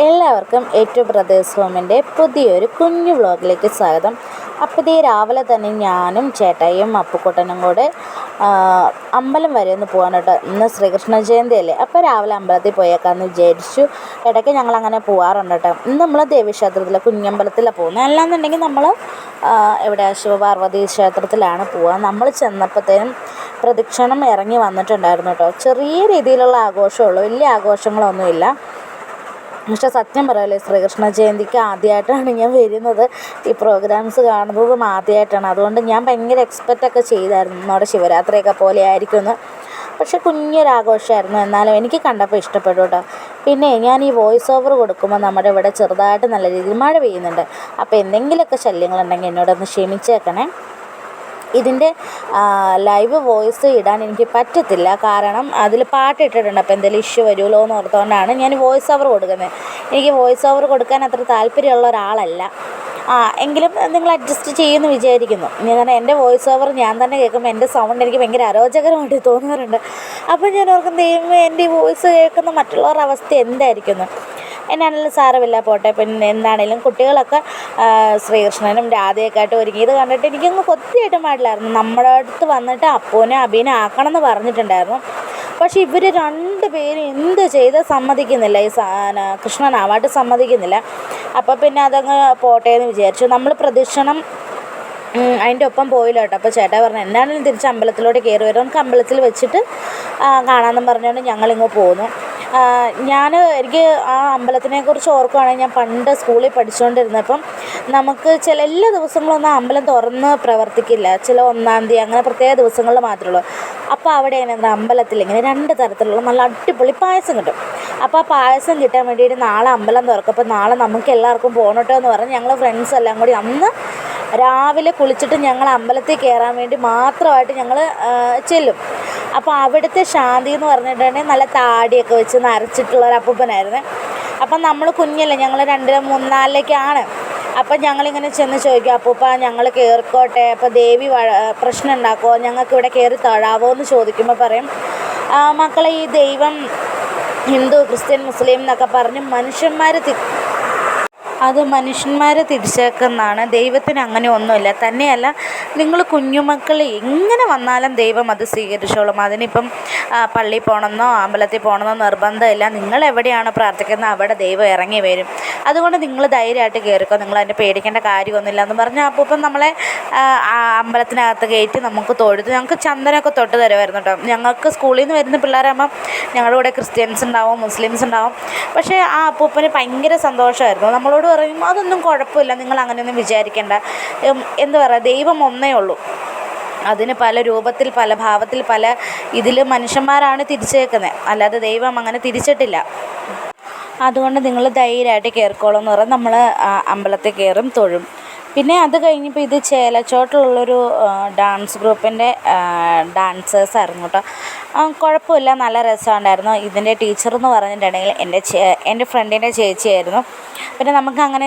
എല്ലാവർക്കും ഏറ്റവും ബ്രദേഴ്സ് ഹോമിൻ്റെ പുതിയൊരു കുഞ്ഞു വ്ളോഗിലേക്ക് സ്വാഗതം. അപ്പോൾ ഇതേ രാവിലെ തന്നെ ഞാനും ചേട്ടായിയും അപ്പുക്കുട്ടനും കൂടെ അമ്പലം വരെ ഒന്ന് പോകാൻ കേട്ടോ. ഇന്ന് ശ്രീകൃഷ്ണ ജയന്തി അല്ലേ, അപ്പോൾ രാവിലെ അമ്പലത്തിൽ പോയേക്കാമെന്ന് വിചാരിച്ചു. ഇടയ്ക്ക് ഞങ്ങൾ അങ്ങനെ പോകാറുണ്ട് കേട്ടോ. ഇന്ന് നമ്മൾ ദേവീക്ഷേത്രത്തിൽ കുഞ്ഞമ്പലത്തിലാണ് പോകുന്നത്. അല്ലാന്നുണ്ടെങ്കിൽ നമ്മൾ ഇവിടെ ശിവപാർവതി ക്ഷേത്രത്തിലാണ് പോവുക. നമ്മൾ ചെന്നപ്പോഴത്തേനും പ്രദക്ഷിണം ഇറങ്ങി വന്നിട്ടുണ്ടായിരുന്നു കേട്ടോ. ചെറിയ രീതിയിലുള്ള ആഘോഷമുള്ളൂ, വലിയ ആഘോഷങ്ങളൊന്നുമില്ല. പക്ഷേ സത്യം പറയല്ലേ, ശ്രീകൃഷ്ണ ജയന്തിക്ക് ആദ്യമായിട്ടാണ് ഞാൻ വരുന്നത്. ഈ പ്രോഗ്രാംസ് കാണുന്നതും ആദ്യമായിട്ടാണ്. അതുകൊണ്ട് ഞാൻ ഭയങ്കര എക്സ്പെക്റ്റൊക്കെ ചെയ്തായിരുന്നു നമ്മുടെ ശിവരാത്രിയൊക്കെ പോലെ ആയിരിക്കുമെന്ന്. പക്ഷേ കുഞ്ഞൊരാഘോഷമായിരുന്നു. എന്നാലും എനിക്ക് കണ്ടപ്പോൾ ഇഷ്ടപ്പെട്ടു കേട്ടോ. പിന്നെ ഞാൻ ഈ വോയിസ് ഓവർ കൊടുക്കുമ്പോൾ നമ്മുടെ ഇവിടെ ചെറുതായിട്ട് നല്ല രീതിയിൽ മഴ പെയ്യുന്നുണ്ട്. അപ്പോൾ എന്തെങ്കിലുമൊക്കെ ശല്യങ്ങളുണ്ടെങ്കിൽ എന്നോടൊന്ന് ക്ഷമിച്ചേക്കണേ. ഇതിൻ്റെ ലൈവ് വോയിസ് ഇടാൻ എനിക്ക് പറ്റത്തില്ല, കാരണം അതിൽ പാട്ട് ഇട്ടിട്ടുണ്ട്. അപ്പോൾ എന്തെങ്കിലും ഇഷ്യൂ വരുമല്ലോ എന്ന് ഓർത്തുകൊണ്ടാണ് ഞാൻ വോയിസ് ഓവർ കൊടുക്കുന്നത്. എനിക്ക് വോയിസ് ഓവർ കൊടുക്കാൻ അത്ര താല്പര്യമുള്ള ഒരാളല്ല. എങ്കിലും നിങ്ങൾ അഡ്ജസ്റ്റ് ചെയ്യുമെന്ന് വിചാരിക്കുന്നു. കാരണം എൻ്റെ വോയിസ് ഓവർ ഞാൻ തന്നെ കേൾക്കുമ്പോൾ എൻ്റെ സൗണ്ട് എനിക്ക് ഭയങ്കര അരോചകരമായിട്ട് തോന്നാറുണ്ട്. അപ്പോൾ ഞാൻ ഓർക്കും, ദൈവമേ, എൻ്റെ ഈ വോയിസ് കേൾക്കുന്ന മറ്റുള്ളവരുടെ അവസ്ഥ എന്തായിരിക്കുന്നു. എന്നാണെങ്കിലും സാരമില്ല, പോട്ടെ. പിന്നെ എന്താണേലും കുട്ടികളൊക്കെ ശ്രീകൃഷ്ണനും രാധയൊക്കെ ആയിട്ട് ഒരുങ്ങിയത് കണ്ടിട്ട് എനിക്കങ്ങ് കൊത്തിയായിട്ട് പാടില്ലായിരുന്നു. നമ്മുടെ അടുത്ത് വന്നിട്ട് അപ്പൂനെ അബീനെ ആക്കണം എന്ന് പറഞ്ഞിട്ടുണ്ടായിരുന്നു. പക്ഷേ ഇവർ രണ്ടുപേരും എന്ത് ചെയ്ത് സമ്മതിക്കുന്നില്ല, ഈ കൃഷ്ണനാവാട്ട് സമ്മതിക്കുന്നില്ല. അപ്പോൾ പിന്നെ അതങ്ങ് പോട്ടെ എന്ന് വിചാരിച്ചു. നമ്മൾ പ്രദക്ഷിണം അതിൻ്റെ ഒപ്പം പോയില്ല കേട്ടോ. അപ്പോൾ ചേട്ടാ പറഞ്ഞു, എന്താണെങ്കിലും തിരിച്ച് അമ്പലത്തിലോട്ട് കയറി വരും, നമുക്ക് അമ്പലത്തിൽ വെച്ചിട്ട് കാണാമെന്നും പറഞ്ഞുകൊണ്ട് ഞങ്ങളിങ്ങ് പോന്നു. എനിക്ക് ആ അമ്പലത്തിനെക്കുറിച്ച് ഓർക്കുകയാണെങ്കിൽ, ഞാൻ പണ്ട് സ്കൂളിൽ പഠിച്ചുകൊണ്ടിരുന്നപ്പം നമുക്ക് എല്ലാ ദിവസങ്ങളൊന്നും അമ്പലം തുറന്ന് പ്രവർത്തിക്കില്ല. ചില 1-ാം തീയതി അങ്ങനെ പ്രത്യേക ദിവസങ്ങളിൽ മാത്രമേ ഉള്ളൂ. അപ്പോൾ അവിടെ എങ്ങനെ അമ്പലത്തിൽ ഇങ്ങനെ 2 തരത്തിലുള്ള നല്ല അടിപൊളി പായസം കിട്ടും. അപ്പോൾ ആ പായസം കിട്ടാൻ വേണ്ടിയിട്ട് നാളെ അമ്പലം തുറക്കും. അപ്പോൾ നാളെ നമുക്ക് എല്ലാവർക്കും പോകണട്ടോ എന്ന് പറഞ്ഞ് ഞങ്ങൾ ഫ്രണ്ട്സ് എല്ലാം കൂടി അന്ന് രാവിലെ കുളിച്ചിട്ട് ഞങ്ങൾ അമ്പലത്തിൽ കയറാൻ വേണ്ടി മാത്രമായിട്ട് ഞങ്ങൾ ചെല്ലും. അപ്പോൾ അവിടുത്തെ ശാന്തി എന്ന് പറഞ്ഞിട്ടുണ്ടെങ്കിൽ നല്ല താടിയൊക്കെ വെച്ച് നരച്ചിട്ടുള്ളൊരു അപ്പൂപ്പനായിരുന്നു. അപ്പം നമ്മൾ കുഞ്ഞല്ലേ, ഞങ്ങൾ 2, 3, 4 അപ്പം ഞങ്ങളിങ്ങനെ ചെന്ന് ചോദിക്കും, അപ്പൂപ്പ ഞങ്ങൾ കയറിക്കോട്ടെ, അപ്പോൾ ദേവി പ്രശ്നം ഉണ്ടാക്കുമോ, ഞങ്ങൾക്ക് ഇവിടെ കയറി തൊഴാവോ എന്ന് ചോദിക്കുമ്പോൾ പറയും, മക്കളെ, ഈ ദൈവം ഹിന്ദു, ക്രിസ്ത്യൻ, മുസ്ലിം എന്നൊക്കെ പറഞ്ഞ് മനുഷ്യന്മാരെ തിരിച്ചേക്കുന്നതാണ്. ദൈവത്തിന് അങ്ങനെ ഒന്നുമില്ല. തന്നെയല്ല, നിങ്ങൾ കുഞ്ഞുമക്കൾ എങ്ങനെ വന്നാലും ദൈവം അത് സ്വീകരിച്ചോളും. അതിനിപ്പം പള്ളിയിൽ പോകണമെന്നോ അമ്പലത്തിൽ പോകണമെന്നോ നിർബന്ധമില്ല. നിങ്ങൾ എവിടെയാണോ പ്രാർത്ഥിക്കുന്നത് അവിടെ ദൈവം ഇറങ്ങി വരും. അതുകൊണ്ട് നിങ്ങൾ ധൈര്യമായിട്ട് കയറിക്കോ, നിങ്ങൾ അതിൻ്റെ പേടിക്കേണ്ട കാര്യമൊന്നുമില്ല എന്ന് പറഞ്ഞാൽ അപ്പോൾ ഇപ്പം നമ്മളെ അമ്പലത്തിനകത്ത് കയറ്റി നമുക്ക് തൊഴുത് ഞങ്ങൾക്ക് ചന്ദനമൊക്കെ തൊട്ട് തരുമായിരുന്നു കേട്ടോ. ഞങ്ങൾക്ക് സ്കൂളിൽ നിന്ന് വരുന്ന പിള്ളേരാകുമ്പം ഞങ്ങളുടെ കൂടെ ക്രിസ്ത്യൻസ് ഉണ്ടാവും, മുസ്ലിംസ് ഉണ്ടാവും. പക്ഷേ ആ അപ്പൂപ്പന് ഭയങ്കര സന്തോഷമായിരുന്നു. നമ്മളോട് പറയും, അതൊന്നും കുഴപ്പമില്ല, നിങ്ങൾ അങ്ങനെയൊന്നും വിചാരിക്കേണ്ട. എന്താ പറയുക, ദൈവം ഒന്നേ ഉള്ളൂ. അതിന് പല രൂപത്തിൽ, പല ഭാവത്തിൽ, പല ഇതിൽ മനുഷ്യന്മാരാണ് തിരിച്ചേക്കുന്നത്, അല്ലാതെ ദൈവം അങ്ങനെ തിരിച്ചിട്ടില്ല. അതുകൊണ്ട് നിങ്ങൾ ധൈര്യമായിട്ട് കയറിക്കോളും എന്ന് പറഞ്ഞാൽ നമ്മൾ അമ്പലത്തിൽ കയറും, തൊഴും. പിന്നെ അത് കഴിഞ്ഞപ്പോൾ ഇത് ചേലച്ചോട്ടിലുള്ളൊരു ഡാൻസ് ഗ്രൂപ്പിൻ്റെ ഡാൻസേഴ്സായിരുന്നു കേട്ടോ. കുഴപ്പമില്ല, നല്ല രസമുണ്ടായിരുന്നു. ഇതിൻ്റെ ടീച്ചർ എന്ന് പറഞ്ഞിട്ടുണ്ടെങ്കിൽ എൻ്റെ ഫ്രണ്ടിൻ്റെ ചേച്ചിയായിരുന്നു. പിന്നെ നമുക്ക് അങ്ങനെ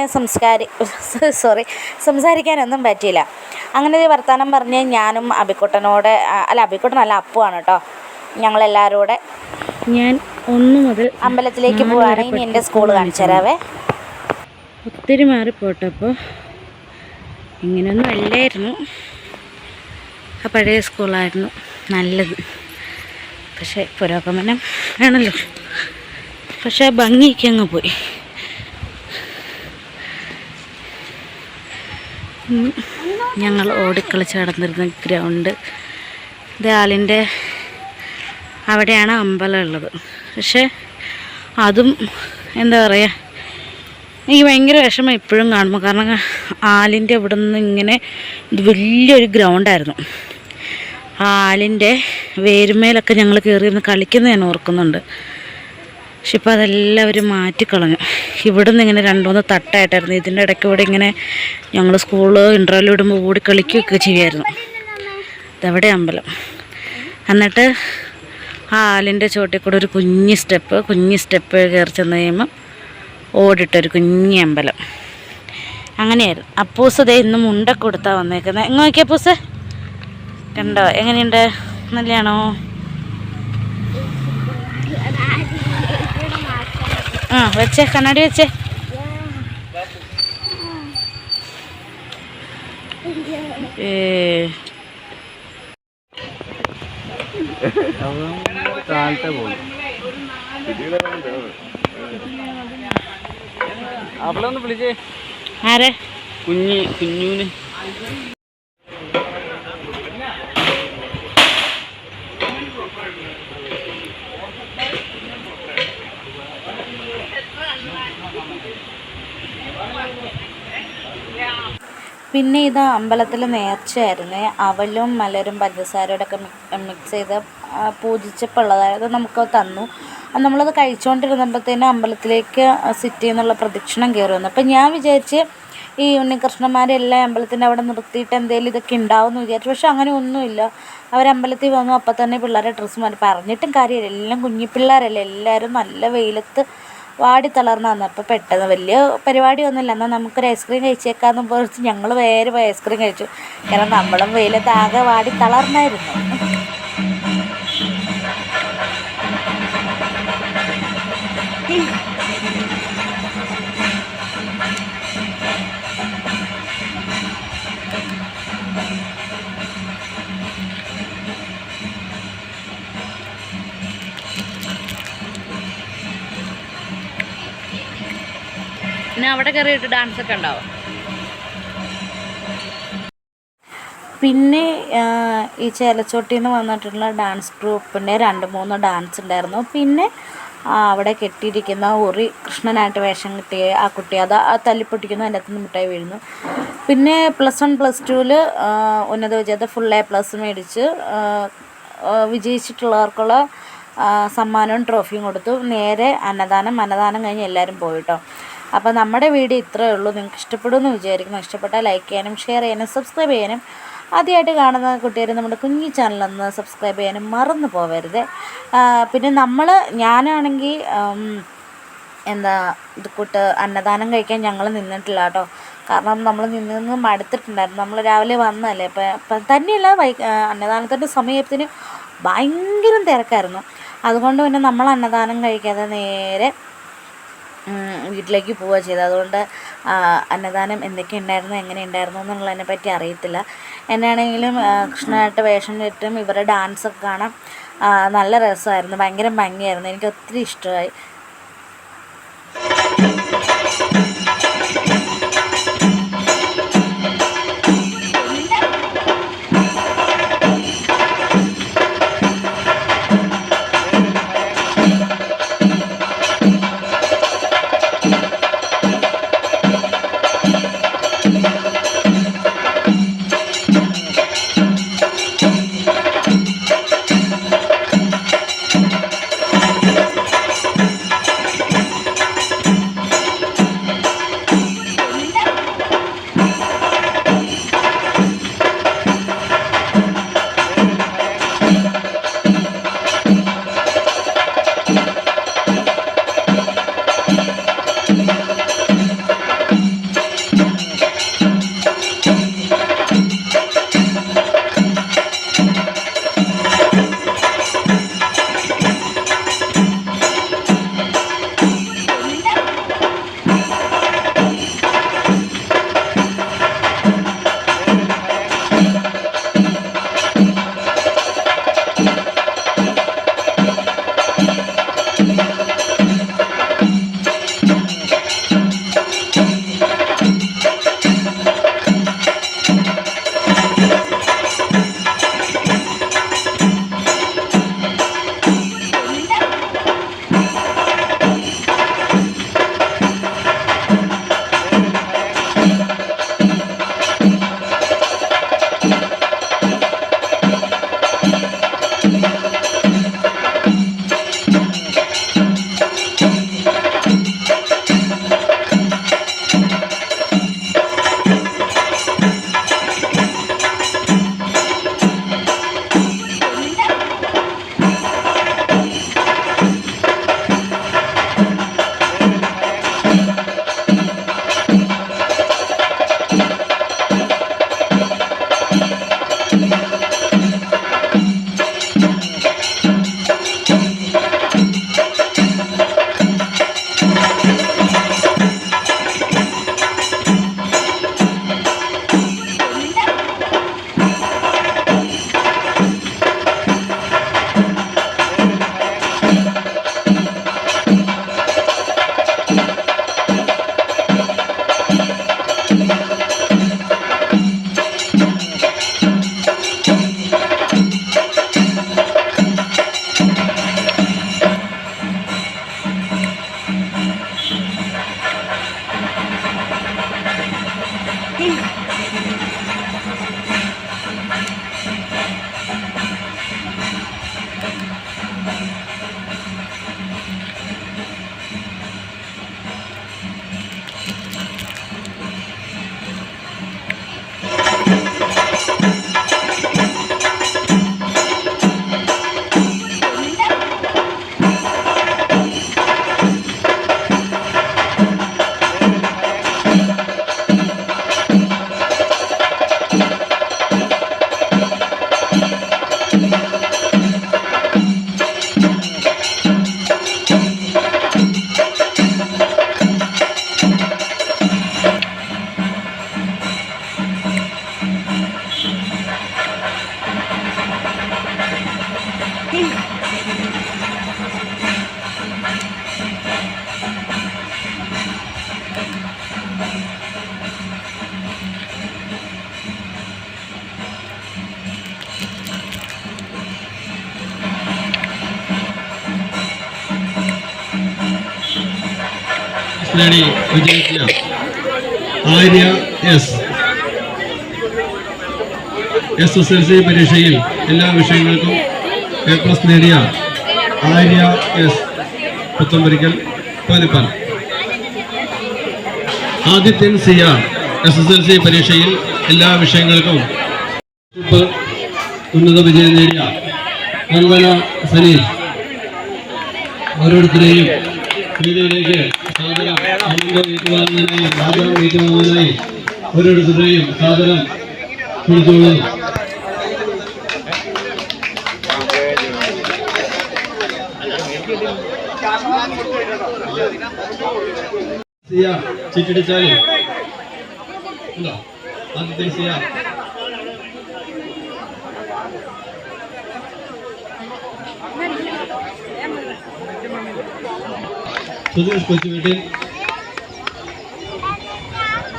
സംസാരിക്കാനൊന്നും പറ്റിയില്ല. അങ്ങനെ ഒരു വർത്തമാനം പറഞ്ഞ് ഞാനും അബിക്കുട്ടനല്ല അപ്പുവാണ് കേട്ടോ, ഞങ്ങളെല്ലാവരും കൂടെ ഞാൻ 1 മുതൽ അമ്പലത്തിലേക്ക് പോവുകയാണ്. ഇനി എൻ്റെ സ്കൂൾ കാണിച്ചു തരാവേ. ഒത്തിരി മാറിപ്പോട്ടപ്പോൾ ഇങ്ങനെയൊന്നും അല്ലായിരുന്നു. ആ പഴയ സ്കൂളായിരുന്നു നല്ലത്. പക്ഷേ പുരോഗമനം വേണമല്ലോ. പക്ഷേ ഭംഗിയൊക്കെ അങ്ങ് പോയി. ഞങ്ങൾ ഓടിക്കളിച്ച് നടന്നിരുന്ന ഗ്രൗണ്ട് ആളിൻ്റെ അവിടെയാണ് അമ്പലം ഉള്ളത്. പക്ഷേ അതും എന്താ പറയുക, എനിക്ക് ഭയങ്കര വിഷമം ഇപ്പോഴും കാണുമ്പോൾ. കാരണം ആലിൻ്റെ അവിടെ നിന്ന് ഇങ്ങനെ വലിയൊരു ഗ്രൗണ്ടായിരുന്നു. ആ ആലിൻ്റെ വേരുമേലൊക്കെ ഞങ്ങൾ കയറിയിരുന്ന് കളിക്കുന്നത് ഞാൻ ഓർക്കുന്നുണ്ട്. പക്ഷെ ഇപ്പോൾ അതെല്ലാവരും മാറ്റിക്കളഞ്ഞു. ഇവിടെ നിന്ന് ഇങ്ങനെ 2-3 തട്ടായിട്ടായിരുന്നു. ഇതിൻ്റെ ഇടയ്ക്ക് ഇവിടെ ഇങ്ങനെ ഞങ്ങൾ ഇൻ്റർവെൽ വിടുമ്പോൾ ഓടി കളിക്കുകയൊക്കെ ചെയ്യുമായിരുന്നു. ഇതെവിടെ അമ്പലം. എന്നിട്ട് ആ ആലിൻ്റെ ചോട്ടിൽ കൂടെ ഒരു കുഞ്ഞ് സ്റ്റെപ്പ് കയറി ചെന്ന് കഴിയുമ്പം ഓടിട്ടൊരു കുഞ്ഞി അമ്പലം. അങ്ങനെയായിരുന്നു. അപ്പൂസ് ദേ ഇന്ന് മുണ്ടൊക്കെ കൊടുത്താൽ വന്നേക്കുന്നത്. എങ്ങനെ നോക്കിയ അപ്പൂസ് കണ്ടോ, എങ്ങനെയുണ്ട്, നല്ലതാണോ? ആ വെച്ചേ, കണ്ണാടി വെച്ചേ. അവളൊന്ന് വിളിച്ചേ. ആരെ? കുഞ്ഞൂന്. പിന്നെ ഇത് അമ്പലത്തിൽ നേർച്ചയായിരുന്നു. അവലും മലരും പഞ്ചസാരയോടെ ഒക്കെ മിക്സ് ചെയ്ത് പൂജിച്ചപ്പോൾ ഉള്ളതായത് നമുക്ക് തന്നു. നമ്മളത് കഴിച്ചുകൊണ്ടിരുന്നപ്പോഴത്തേനും അമ്പലത്തിലേക്ക് സിറ്റി എന്നുള്ള പ്രദക്ഷിണം കയറി വന്നു. അപ്പം ഞാൻ വിചാരിച്ച് ഈ ഉണ്ണികൃഷ്ണന്മാരെല്ലാം അമ്പലത്തിൻ്റെ അവിടെ നിർത്തിയിട്ട് എന്തെങ്കിലും ഇതൊക്കെ ഉണ്ടാവും എന്ന് വിചാരിച്ചു. പക്ഷെ അങ്ങനെ ഒന്നുമില്ല. അവരമ്പലത്തിൽ വന്നു, അപ്പം തന്നെ പിള്ളേരെ ഡ്രസ്സ് മാറി. പറഞ്ഞിട്ടും കാര്യമില്ല, എല്ലാം കുഞ്ഞി പിള്ളേരല്ലേ, എല്ലാവരും നല്ല വെയിലത്ത് വാടി തളർന്നു വന്നു. അപ്പോൾ പെട്ടെന്ന് വലിയ പരിപാടിയൊന്നുമില്ല, എന്നാൽ നമുക്കൊരു ഐസ്ക്രീം കഴിച്ചേക്കാമെന്ന് പറഞ്ഞ് ഞങ്ങൾ വേറെ പോയി ഐസ്ക്രീം കഴിച്ചു. കാരണം നമ്മളും വെയിലത്ത് ആകെ വാടി തളർന്നായിരുന്നു. പിന്നെ അവിടെ കയറിയിട്ട് ഡാൻസൊക്കെ ഉണ്ടാവും. പിന്നെ ഈ ചേലച്ചോട്ടിൽ നിന്ന് വന്നിട്ടുള്ള ഡാൻസ് ഗ്രൂപ്പിൻ്റെ 2-3 ഡാൻസ് ഉണ്ടായിരുന്നു. പിന്നെ അവിടെ കെട്ടിയിരിക്കുന്ന ഉറി കൃഷ്ണനായിട്ട് വേഷം കിട്ടിയ ആ കുട്ടി അത് തല്ലിപ്പൊട്ടിക്കുന്നു, അതിൻ്റെ അകത്തുനിന്ന് മിഠായി വീഴുന്നു. പിന്നെ +1 +2 ഉന്നത വിജയത്തെ ഫുൾ A+ മേടിച്ച് വിജയിച്ചിട്ടുള്ളവർക്കുള്ള സമ്മാനവും ട്രോഫിയും കൊടുത്തു. നേരെ അന്നദാനം കഴിഞ്ഞ് എല്ലാവരും പോയിട്ടോ. അപ്പോൾ നമ്മുടെ വീഡിയോ ഇത്രയേ ഉള്ളൂ. നിങ്ങൾക്ക് ഇഷ്ടപ്പെടുമെന്ന് വിചാരിക്കുന്നു. ഇഷ്ടപ്പെട്ടാൽ ലൈക്ക് ചെയ്യാനും ഷെയർ ചെയ്യാനും സബ്സ്ക്രൈബ് ചെയ്യാനും, ആദ്യമായിട്ട് കാണുന്ന കുട്ടികൾ നമ്മുടെ കുഞ്ഞി ചാനലൊന്ന് സബ്സ്ക്രൈബ് ചെയ്യാനും മറന്നു പോകരുത്. പിന്നെ ഞാനാണെങ്കിൽ ഇത് കൂട്ട് അന്നദാനം കഴിക്കാൻ ഞങ്ങൾ നിന്നിട്ടില്ല കേട്ടോ. കാരണം നമ്മൾ നിന്ന് മടുത്തിട്ടുണ്ടായിരുന്നു. നമ്മൾ രാവിലെ വന്നതല്ലേ. അപ്പം തന്നെയല്ല, അന്നദാനത്തിൻ്റെ സമയത്തിന് ഭയങ്കര തിരക്കായിരുന്നു. അതുകൊണ്ട് പിന്നെ നമ്മൾ അന്നദാനം കഴിക്കാതെ നേരെ വീട്ടിലേക്ക് പോവുക ചെയ്തത്. അതുകൊണ്ട് അന്നദാനം എന്തൊക്കെ ഉണ്ടായിരുന്നു, എങ്ങനെ ഉണ്ടായിരുന്നു എന്നുള്ളതിനെ പറ്റി അറിയത്തില്ല. എന്നാണെങ്കിലും കൃഷ്ണനായിട്ട് വേഷം കെട്ടും ഇവരുടെ ഡാൻസൊക്കെ കാണാൻ നല്ല രസമായിരുന്നു, ഭയങ്കര ഭംഗിയായിരുന്നു. എനിക്ക് ഒത്തിരി ഇഷ്ടമായി. നേടി വിജയിച്ച ആര്യ എസ്. SSLC പരീക്ഷയിൽ എല്ലാ വിഷയങ്ങൾക്കും A+ നേടിയ ആര്യ എസ്, പുത്തമ്പരിക്കൽ, പാനിപ്പാൽ. ആദിത്യൻ സിയ, SSLC പരീക്ഷയിൽ എല്ലാ വിഷയങ്ങൾക്കും ഉന്നത വിജയം നേടിയ വന്ദന സനീഷ്. ഓരോരുത്തരെയും വേദിയിലേക്ക് സാദരം ഏറ്റുവാങ്ങുന്നതിനായി ഓരോരുത്തരെയും സാദരം ക്ഷണിച്ചുകൊള്ളുന്നു. സിയ ചിറ്റടിച്ചാലും ആദ്യത്തെ സിയ സുധീഷ് കൊച്ചുവീട്ടിൽ,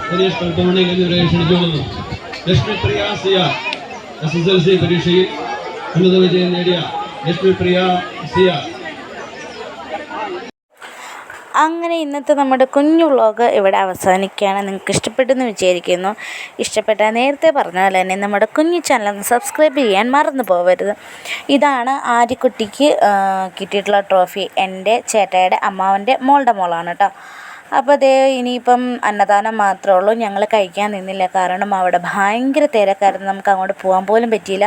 സുരേഷ് കൽപ്പമണി എന്നിവരെ ക്ഷണിച്ചുകൊള്ളുന്നു. ലക്ഷ്മിപ്രിയ സിയ, SSLC പരീക്ഷയിൽ ഉന്നത വിജയം നേടിയ ലക്ഷ്മിപ്രിയ സിയ. അങ്ങനെ ഇന്നത്തെ നമ്മുടെ കുഞ്ഞു വ്ളോഗ് ഇവിടെ അവസാനിക്കുകയാണ്. നിങ്ങൾക്ക് ഇഷ്ടപ്പെട്ടെന്ന് വിചാരിക്കുന്നു. ഇഷ്ടപ്പെട്ടാൽ നേരത്തെ പറഞ്ഞ പോലെ തന്നെ നമ്മുടെ കുഞ്ഞു ചാനൽ ഒന്ന് സബ്സ്ക്രൈബ് ചെയ്യാൻ മറന്നു പോകരുത്. ഇതാണ് ആര്യക്കുട്ടിക്ക് കിട്ടിയിട്ടുള്ള ട്രോഫി. എൻ്റെ ചേട്ടായുടെ അമ്മാവൻ്റെ മോളുടെ മോളാണ് കേട്ടോ. അപ്പോൾ അതേ ഇനിയിപ്പം അന്നദാനം മാത്രമേ ഉള്ളൂ. ഞങ്ങൾ കഴിക്കാൻ നിന്നില്ല, കാരണം അവിടെ ഭയങ്കര തിരക്കായിരുന്നു. നമുക്ക് അങ്ങോട്ട് പോകാൻ പോലും പറ്റിയില്ല.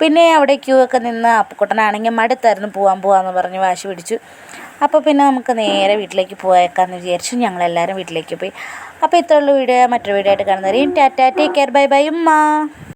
പിന്നെ അവിടെ ക്യൂ ഒക്കെ നിന്ന് അപ്പുക്കുട്ടനാണെങ്കിൽ മടുത്തായിരുന്നു, പോകാമെന്ന് പറഞ്ഞ് വാശി പിടിച്ചു. അപ്പോൾ പിന്നെ നമുക്ക് നേരെ വീട്ടിലേക്ക് പോയേക്കാമെന്ന് വിചാരിച്ചു. ഞങ്ങളെല്ലാവരും വീട്ടിലേക്ക് പോയി. അപ്പോൾ ഇത്രയുള്ള വീഡിയോ, മറ്റൊരു വീഡിയോ ആയിട്ട് കാണുന്നവരെയും tata, take care, bye bye ഉമ്മ.